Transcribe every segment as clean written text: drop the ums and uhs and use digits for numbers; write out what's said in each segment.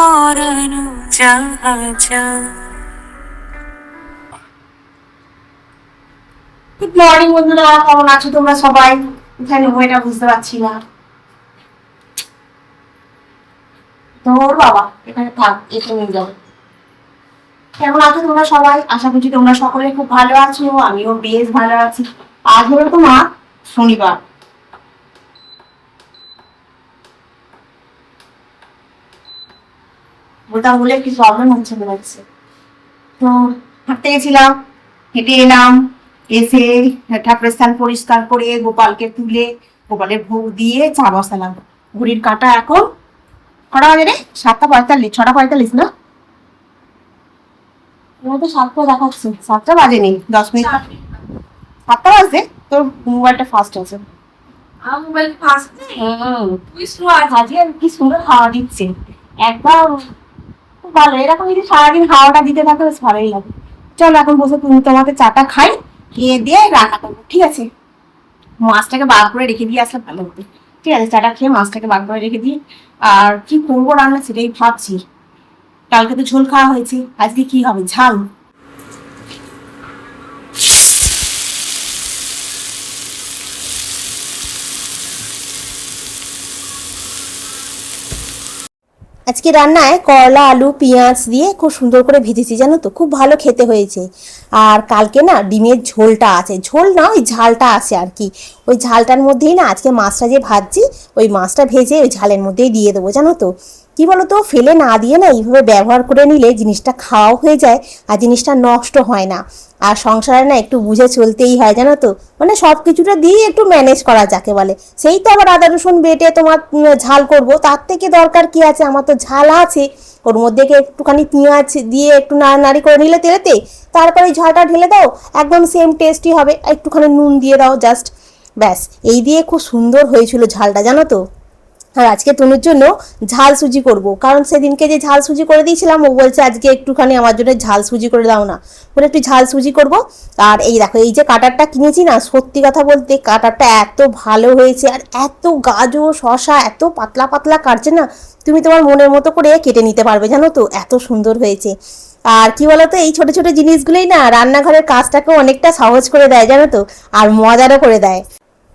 পরানো যাহা। Good morning বন্ধুরা, কেমন আছো তোমরা সবাই? এখানে এটা বুঝতে পারছি না। তোর বাবা এখানে থাক, এসে নিয়ে যাবো। কেমন আছো তোমরা সবাই? আশা করছি তোমরা সকলে খুব ভালো আছো, আমিও বেশ ভালো আছি। আজ হলো তোমার শনিবার। বলতাম বলে কি প্রবলেম হচ্ছে মনে হচ্ছে। তো হাঁটতে গেছিলাম, হেঁটে এলাম, এসে ঠাকুরের স্থান পরিষ্কার করে গোপালকে তুলে গোপালের ভোগ দিয়ে চা বসালাম। ঘড়ির কাঁটা এখন কটা বাজে রে? 7:45, 6:45 না? তোমার তো 7টা দেখাচ্ছে, 7টা বাজেনি, 10 মিনিট। 7টা বাজে? তোর মোবাইলটা ফাস্ট আছে। আমার মোবাইল ফাস্ট নেই, তুই স্লো আছিস। আজকে কি সুন্দর হাওয়া দিচ্ছে, একদম খুব ভালো। এরকম যদি সারাদিন হাওয়াটা দিতে থাকে বেশ ভালোই লাগে। চলো এখন বসে তুমি তোমাকে চাটা খাই, খেয়ে দিয়ে রান্না করবো, ঠিক আছে? মাছটাকে বার করে রেখে দিয়ে আসলে ভালো হতো। ঠিক আছে, চাটা খেয়ে মাছটাকে বার করে রেখে দিই। আর কি করবো রান্না সেটাই ভাবছি। কালকে তো ঝোল খাওয়া হয়েছে, আজকে কি হবে? ঝাল। আজকে রান্নায় করলা আলু পেঁয়াজ দিয়ে খুব সুন্দর করে ভেজেছি, জানো তো, খুব ভালো খেতে হয়েছে। আর কালকে না ডিমের ঝোলটা আছে, ঝোল না ওই ঝালটা আছে আর কি। ওই ঝালটার মধ্যেই না আজকে মাছটা যে ভাজছি, ওই মাছটা ভেজে ওই ঝালের মধ্যেই দিয়ে দেবো, জানো তো। কি বলো তো, ফেলে না দিয়ে না এইভাবে ব্যবহার করে নিলে জিনিসটা খাওয়াও হয়ে যায় আর জিনিসটা নষ্ট হয় না। আর সংসারে না একটু বুঝে চলতেই হয়, জানো তো, মানে সব কিছুটা দিয়ে একটু ম্যানেজ করা যাকে বলে। সেই তো আবার আদা রসুন বেটে তোমার ঝাল করব, তার থেকে দরকার কি আছে, আমার তো ঝাল আছে। ওর মধ্যে একটুখানি পেঁয়াজ দিয়ে একটু নাড়ানাড়ি করে নিলে তেলেতে, তারপরে ঝালটা ঢেলে দাও, একদম সেম টেস্টি হবে। একটুখানি নুন দিয়ে দাও জাস্ট, ব্যাস। এই দিয়ে খুব সুন্দর হয়েছিল ঝালটা, জানো তো। আর আজকে তনুর জন্য ঝাল সুজি করব, কারণ সেদিনকে যে ঝাল সুজি করে দিয়েছিলাম, ও বলছে আজকে একটুখানি আমার জন্য ঝাল সুজি করে দাও না, বলে একটু ঝাল সুজি করব। আর এই দেখো, এই যে কাটারটা কিনেছি না, সত্যি কথা বলতে কাটারটা এত ভালো হয়েছে, আর এত গাজর শশা এত পাতলা পাতলা কাটছে না, তুমি তোমার মনের মতো করে কেটে নিতে পারবে, জানো তো, এত সুন্দর হয়েছে। আর কি বলতো, এই ছোট ছোট জিনিসগুলোই না রান্নাঘরের কাজটাকে অনেকটা সহজ করে দেয়, জানো তো, আর মজারও করে দেয়।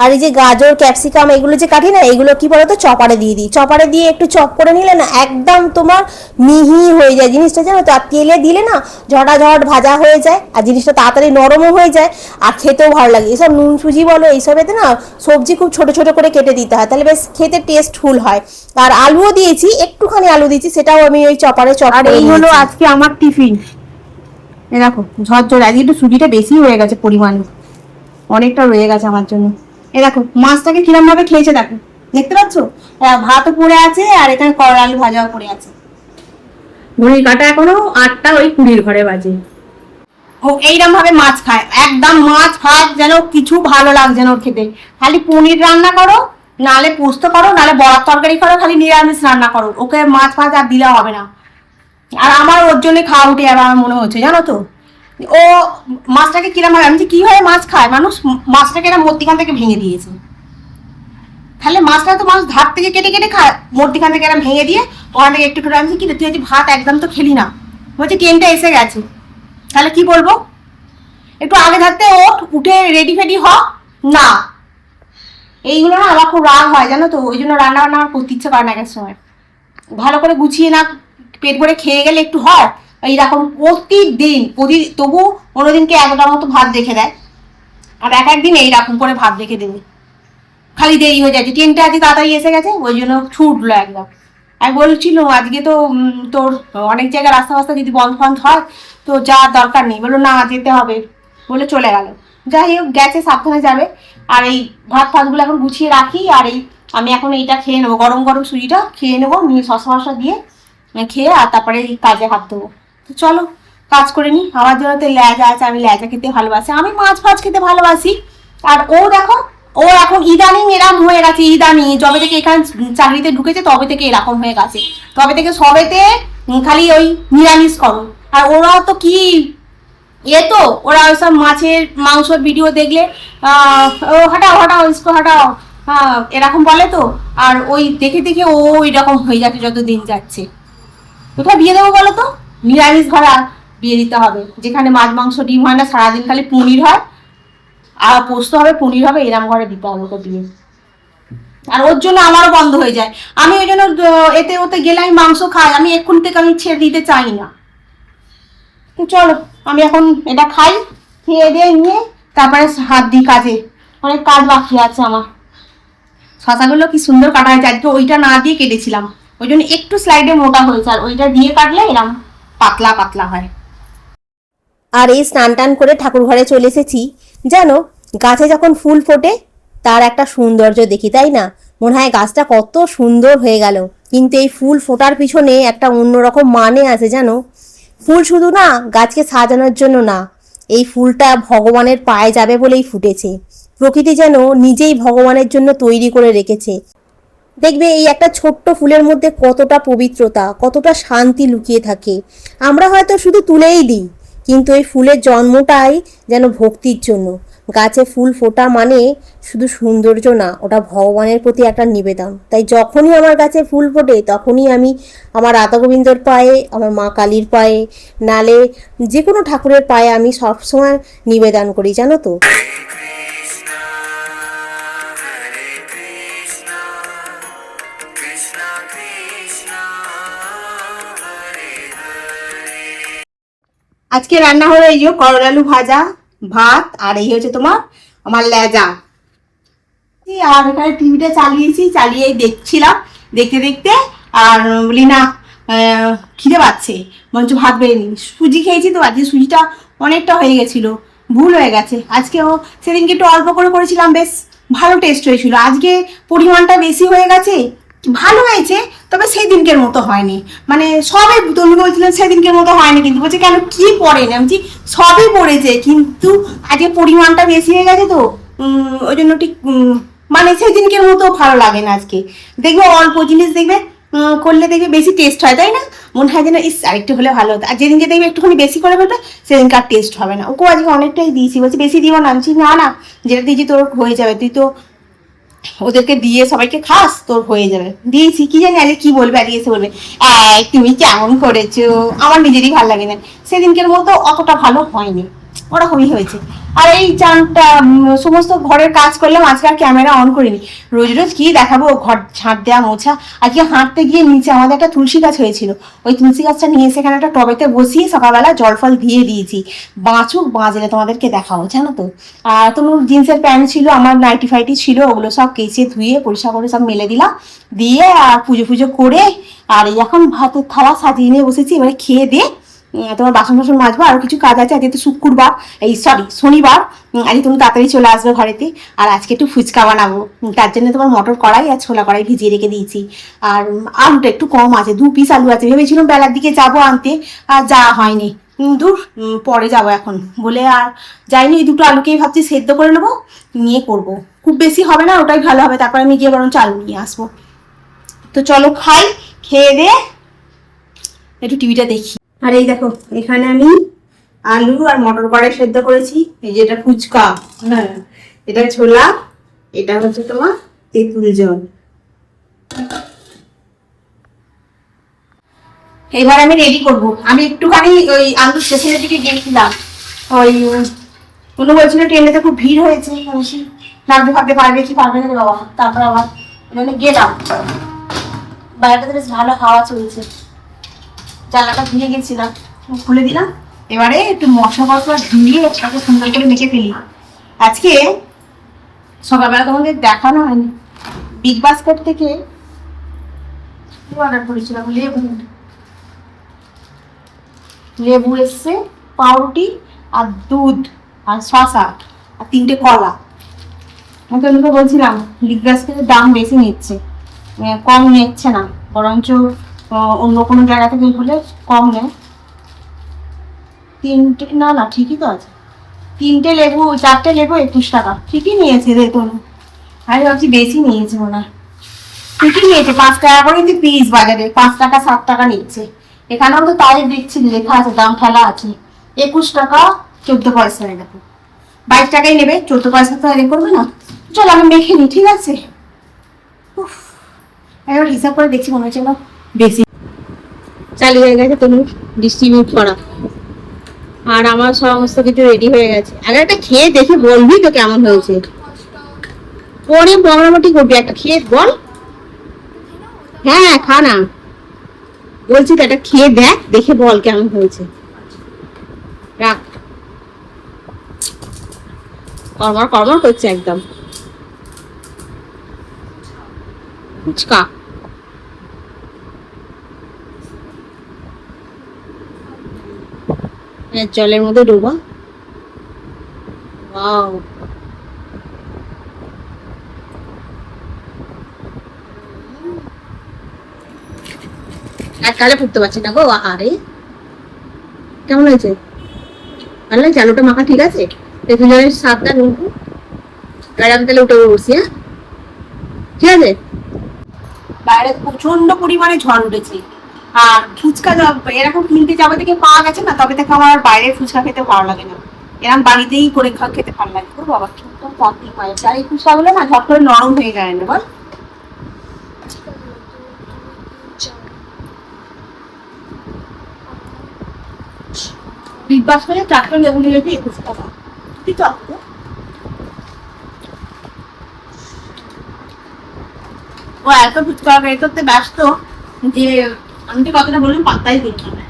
আর এই যে গাজর ক্যাপসিকাম এগুলো যে কাটি না, এগুলো কি বলতো চপারে দিয়ে দিই, চপারে দিয়ে একটু চপ করে নিলে না একদম তোমার মিহি হয়ে যায় জিনিসটা, জানো তো। আর তেলে দিলে না ঝটাঝট ভাজা হয়ে যায়, আর জিনিসটা তাড়াতাড়ি নরমও হয়ে যায়, আর খেতেও ভালো লাগে। এসব নুন সুজি বলো এইসবেতে না সবজি খুব ছোট ছোট করে কেটে দিতে হয়, তাহলে বেশ খেতে টেস্টফুল হয়। আর আলুও দিয়েছি, একটুখানি আলু দিয়েছি, সেটাও আমি ওই চপারে চপ আর করে এই হলো নিয়েছি। আজকে আমার টিফিন। এ দেখো ঝরঝর, আজকে একটু সুজিটা বেশি হয়ে গেছে, পরিমাণ অনেকটা রয়ে গেছে আমার জন্য। এ দেখো মাছটাকে কিরম ভাবে খেয়েছে, দেখো, দেখতে পাচ্ছ? ভাতও পড়ে আছে, আর এখানে করলা আলু ভাজাও পড়ে আছে। ঘড়ির কাটা এখনো 8টা ওই 20 ঘরে বাজে। ও এইরকম ভাবে মাছ খায়, একদম মাছ ভাত যেন কিছু ভালো লাগছে না ওর খেতে। খালি পনির রান্না করো, নালে পোস্ত করো, নালে বড়ার তরকারি করো, খালি নিরামিষ রান্না করো, ওকে মাছ ফাছ আর দিলে হবে না। আর আমার ওর জন্য খাওয়া উঠে যাবে আমার মনে হচ্ছে, জানো তো। ও মাছটাকে কিরম ভাবে, আমি যে কিভাবে মাছ খায় মানুষ, মাছটাকে এরা মধ্যিখান থেকে ভেঙে দিয়েছে। তাহলে মাছটা তো মানুষ ধার থেকে কেটে কেটে খায়, মধ্যিখান থেকে এরা ভেঙে দিয়ে ওখান থেকে একটু করে। আমি কি তুই আজ ভাত একদম তো খেলি না, বলছে ট্রেনটা এসে গেছে। তাহলে কি বলবো? একটু আগে থাকতে ওঠ, উঠে রেডি ফেডি হ। না, এইগুলো না আমার খুব রাগ হয়, জানো তো। ওই জন্য রান্না বান্না আমার করতে ইচ্ছে করে না এক সময়। ভালো করে গুছিয়ে না পেট ভরে খেয়ে গেলে একটু হয়। এইরকম প্রতিদিন তবু অন্যদিনকে এতটার মতো ভাত রেখে দেয়, আর এক একদিন এইরকম করে ভাত রেখে দেবে। খালি দেরি হয়ে যাচ্ছে, ট্রেনটা আজকে তাড়াতাড়ি এসে গেছে, ওই জন্য ছুটলো একদম। আমি বলছিল আজকে তো তোর অনেক জায়গায় রাস্তা ফাস্তা যদি বন্ধ ফন্ধ হয় তো যাওয়ার দরকার নেই, বললো না যেতে হবে, বলে চলে গেল। যাই হোক, গেছে, সাবধানে যাবে। আর এই ভাত ফাতগুলো এখন গুছিয়ে রাখি, আর এই আমি এখন এইটা খেয়ে নেবো, গরম গরম সুজিটা খেয়ে নেবো, নিয়ে শসা মশা দিয়ে খেয়ে আর তারপরে এই কাজে হাত দেবো। তো চলো কাজ করে নি। আমার জন্য তো ল্যাজা আছে, আমি ল্যাজা খেতে ভালোবাসি, আমি মাছ ফাছ খেতে ভালোবাসি। আর ও দেখো, ও এখন ইদানিং এরকম হয়ে গেছে, ইদানিং যবে থেকে এখানে চাকরিতে ঢুকেছে তবে থেকে এরকম হয়ে গেছে। তবে থেকে সবেতে খালি ওই নিরামিষ করো। আর ওরা তো কি তো ওরা ওইসব মাছের মাংসর ভিডিও দেখলে ও হটাও হটাও ইসকো হটাও, এরকম বলে তো। আর ওই দেখে দেখে ও এরকম হয়ে যাচ্ছে যত দিন যাচ্ছে। কোথায় বিয়ে দেবো বলো তো? নিরামিষ ঘরে বিয়ে দিতে হবে, যেখানে মাছ মাংস ডিম হয় না, সারাদিন খালি পনির হয় আর পোস্ত হবে, পনির হবে, এরম ঘরে দিতে হবে ওকে বিয়ে। আর ওর জন্য আমারও বন্ধ হয়ে যায়। আমি ওই জন্য এতে ওতে গেলে আমি মাংস খাই, আমি এক্ষুন থেকে আমি ছেড়ে দিতে চাই না। তো চলো আমি এখন এটা খাই, খেয়ে দিয়ে নিয়ে তারপরে হাত দিই কাজে, অনেক কাজ বাকি আছে আমার। শশাগুলো কি সুন্দর কাটা হয়েছে, আজকে ওইটা না দিয়ে কেটেছিলাম, ওই জন্য একটু স্লাইডে মোটা হয়েছে, আর ওইটা দিয়ে কাটলে এরম পাতলা পাতলা হয়। আর এই স্নান টান করে ঠাকুর ঘরে চলে এসেছি। জানো, গাছে যখন ফুল ফোটে তার একটা সৌন্দর্য দেখি, তাই না? মনে হয় গাছটা কত সুন্দর হয়ে গেল। কিন্তু এই ফুল ফোটার পিছনে একটা অন্যরকম মানে আছে জানো। ফুল শুধু না গাছকে সাজানোর জন্য না, এই ফুলটা ভগবানের পায়ে যাবে বলেই ফুটেছে। প্রকৃতি যেন নিজেই ভগবানের জন্য তৈরি করে রেখেছে। দেখবে এই একটা ছোট্ট ফুলের মধ্যে কতটা পবিত্রতা, কতটা শান্তি লুকিয়ে থাকে। আমরা হয়তো শুধু তুলেই দিই, কিন্তু এই ফুলের জন্মটাই যেন ভক্তির জন্য। গাছে ফুল ফোটা মানে শুধু সৌন্দর্য না, ওটা ভগবানের প্রতি একটা নিবেদন। তাই যখনই আমার গাছে ফুল ফোটে তখনই আমি আমার রাধা গোবিন্দর পায়ে, আমার মা কালীর পায়ে, নালে যে কোনো ঠাকুরের পায়ে আমি সবসময় নিবেদন করি, জানো তো। আজকে রান্না হলো এই যে করলা আলু ভাজা, ভাত, আর এই হচ্ছে তোমার আমার লেজা। আর এখানে টিভিটা চালিয়েছি, চালিয়ে দেখছিলাম, দেখতে দেখতে আর বলি না খিদে পাচ্ছে, মঞ্চ ভাত বেড়ে নিই। সুজি খেয়েছি তো, আজকে সুজিটা অনেকটা হয়ে গেছিল, ভুল হয়ে গেছে। আজকেও সেদিনকে একটু অল্প করে করেছিলাম, বেশ ভালো টেস্ট হয়েছিল। আজকে পরিমাণটা বেশি হয়ে গেছে, ভালো হয়েছে তবে সেদিনকের মতো হয়নি। মানে সবে তুমি বলছিলেন সেদিনকের মতো হয়নি, কিন্তু বলছে কেন কি পড়ে না, আমি সবই পড়েছে কিন্তু আজকে পরিমাণটা বেশি হয়ে গেছে তো ওই জন্য ঠিক মানে সেদিনকের মতো ভালো লাগে না। আজকে দেখবে অল্প জিনিস দেখবে করলে দেখবে বেশি টেস্ট হয়, তাই না? মনে হয় যেন ইস আরেকটু হলে ভালো হতো। আর যেদিনকে দেখবে একটুখানি বেশি করে ফেলবে সেদিনকে আর টেস্ট হবে না। ওকে আজকে অনেকটাই দিয়েছি, বলছি বেশি দিব না, আমি না না যেটা দিয়েছি তোর হয়ে যাবে, তুই তো ওদেরকে দিয়ে সবাইকে খাস, তোর হয়ে যাবে। দিয়েছি, কি জানি আজকে কি বলবে, আজকে এসে বলবে তুমি কেমন করেছো, আমার নিজেরই ভালো লাগে না। সেদিনকের মতো অতটা ভালো হয়নি, ওরকমই হয়েছে। আর এই চানটা সমস্ত ঘরের কাজ করলাম, আজকে আর ক্যামেরা অন করিনি। রোজ রোজ কি দেখাবো, ঘর ঝাঁট দেওয়া মোছা। আজকে হাঁটতে গিয়ে নিচে আমাদের একটা তুলসী গাছ হয়েছিল, ওই তুলসী গাছটা নিয়ে সেখানে একটা টবেতে বসিয়ে সকালবেলা জল ফল দিয়ে দিয়েছি। বাঁচুক বাঁচলে তোমাদেরকে দেখাবো, জানো তো। আর তোমার জিন্সের প্যান্ট ছিল, আমার নাইটি ফাইটি ছিল, ওগুলো সব কেচে ধুয়ে পরিষ্কার করে সব মেলে দিলাম, দিয়ে আর পুজো পুজো করে আর এই এখন ভাতের থালা সাজিয়ে নিয়ে বসেছি। এবারে খেয়ে দিয়ে তোমার বাসন বাসন মাজবো, আরো কিছু কাজ আছে। আজকে তো শুক্রবার, এই সরি শনিবার, আজকে তুমি তাড়াতাড়ি চলে আসবে ঘরেতে। আর আজকে একটু ফুচকা বানাবো, তার জন্য তোমার মটর কড়াই আর ছোলা কড়াই ভিজিয়ে রেখে দিয়েছি। আর আলুটা একটু কম আছে, 2 পিস আলু আছে। ভেবেছিলাম বেলার দিকে যাবো আনতে, আর যাওয়া হয়নি, দূর পরে যাবো এখন বলে আর যাইনি। এই 2টো আলুকেই ভাবছি সেদ্ধ করে নেবো, নিয়ে করবো। খুব বেশি হবে না, ওটাই ভালো হবে, তারপর আমি গিয়ে বরং চাল নিয়ে আসবো। তো চলো খাই, খেয়ে দিয়ে একটু টিভিটা দেখি। আর এই দেখো এখানে আমি আলু আর মটর কড়াই সেদ্ধ করেছি। এই যে এটা ফুচকা, হ্যাঁ এটা ছোলা, এটা হচ্ছে তোমার তেঁতুল জল। এবার আমি রেডি করব। আমি একটুখানি ওই আলু স্টেশনের দিকে গিয়েছিলাম, ওই কোনো বলছিল ট্রেনেতে খুব ভিড় হয়েছে, নামতে ভাবতে পারবে কি পারবে না রে বাবা। তারপর আবার ওখানে গেলাম, বাইরেটাতে বেশ ভালো হাওয়া চলছে, জানলাটা ধুয়ে গেছিলাম, খুলে দিলাম। এবারে একটু মশলা মশলা ধুয়ে একসাথে সুন্দর করে মেখে ফেলি। আজকে সকালবেলা তোমাদের দেখানো হয়নি, বিগ বাস্কেট থেকে অর্ডার করেছিলাম লেবু এসছে, পাউরুটি আর দুধ আর শসা আর 3টে কলা। আমি তোমাকে বলছিলাম বিগ বাস্কেটের দাম বেশি নিচ্ছে, কম নিচ্ছে না, বরঞ্চ অন্য কোনো জায়গা থেকে হলে কম নেয়। 3টে না না ঠিকই তো আছে, 3টে লেবু 4টে লেবু 21 টাকা, ঠিকই নিয়েছে রে তনু। আমি ভাবছি বেশি নিয়েছে মনে হয়, ঠিকই নিয়েছে। 5 টাকা করে কিন্তু পিস, বাজারে 5 টাকা 7 টাকা নিচ্ছে। এখানেও তো তাই দেখছি লেখা আছে, দাম ফেলা আছে 21 টাকা 14 পয়সা। দেখো 22 টাকাই নেবে, 14 পয়সা তো আগে করবে না। চলো আমি মেখে নিই, ঠিক আছে। এবার হিসাব করে দেখছি, মনে হচ্ছে না বেশি। চালু হয়ে গেছে তনু ডিস্ট্রিবিউট করা, আর আমার সমস্ত কিছু রেডি হয়ে গেছে। আগে একটা খেয়ে দেখে বলবি তো কেমন হয়েছে। পরে মোটামুটি করবি, একটা খেয়ে বল। হ্যাঁ খা না, বলছি তো একটা খেয়ে দেখ, দেখে বল কেমন হয়েছে। রাখ, কড়মড় কড়মড় করছে একদম ফুচকা। জলের মধ্যে ডোবা। ওয়াও, এককালে ফুটতে পারছি না গো। আরে কেমন হয়েছে? ভালো লাগছে? আলুটা মাখা ঠিক আছে? দেখুন জলের স্বাদটা নুন। আর আমি তাহলে উঠে বসছি। হ্যাঁ ঠিক আছে। বাইরে প্রচন্ড পরিমাণে ঝড় উঠেছে, আর ফুচকা এরকম কিনতে যাবে থেকে পাওয়া গেছে না, তবে থেকে আমার বাইরের ফুচকা খেতে ভালো লাগে না। এরকম বাড়িতেই করে খেতে ভালো লাগে। তো বাবা ছোট্ট চাকরি পায়, আর এই ফুচকাগুলো না ঝট করে নরম হয়ে যায় না বল। বিগ বাস করে চারটে লেবু নিয়েছি এই ফুচকা ঠিক আছে। ও এত ফুচকা বের করতে ব্যস্ত যে আমি তো কতটা বললাম পাত্তাই দিচ্ছি না।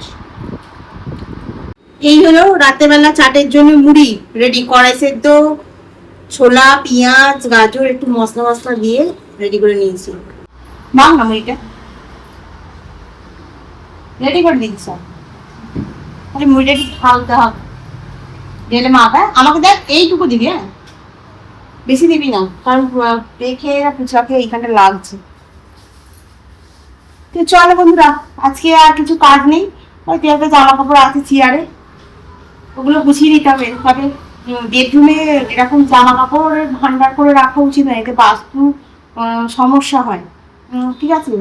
এই হলো রাতেবেলা চাটের জন্য মুড়ি রেডি, কড়াই সেদ্ধ, ছোলা, পেঁয়াজ, গাজর, একটু মশলা মশলা দিয়ে রেডি করে নিয়েছি। মাং না মুড়িটা রেডি করে দিচ্ছি। তাহলে মুড়িটা একটু ঢালতে হবে, ঢেলে মাখা। আমাকে দেখ এইটুকু দিবি, হ্যাঁ বেশি দিবি না, কারণ দেখে ফুচকাকে এইখানটা লাগছে। তো চলো বন্ধুরা, আজকে আর কিছু কাজ নেই, ওই একটা জামা কাপড় আছে চেয়ারে, ওগুলো গুছিয়ে নিতে হবে। তবে বেডরুমে এরকম জামা কাপড় ভান্ডার করে রাখা উচিত নয়, এতে বাস্তু সমস্যা হয়। ঠিক আছে,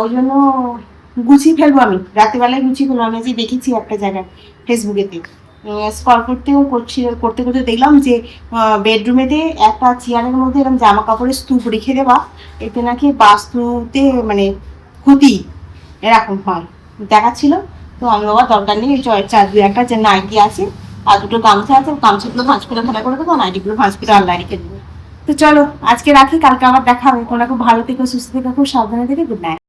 ওই জন্য গুছিয়ে ফেলবো আমি, রাতেবেলায় গুছিয়ে ফেলবো। আমি যে দেখেছি একটা জায়গায় ফেসবুকেতে স্ক্রল করতে করতে দেখলাম যে বেডরুমেতে একটা চেয়ারের মধ্যে এরকম জামা কাপড়ের স্তূপ রেখে দেওয়া, এতে নাকি বাস্তুতে মানে ক্ষতি এরকম হয় দেখাচ্ছিল। তো আমি বাবা দরকার নেই, দু একটা যে নাইটি আছে আর দুটো গামছা আছে, গামছাগুলো ভাঁজ করে ভালো করে দেবো, নাইটিগুলো ভাঁজ করে আল্লাহ রেখে দেবো। তো চলো আজকে রাখি, কালকে আবার দেখা হবে। তোমরা খুব ভালো থেকো, সুস্থ থেকো, খুব সাবধানে থেকে। Good night.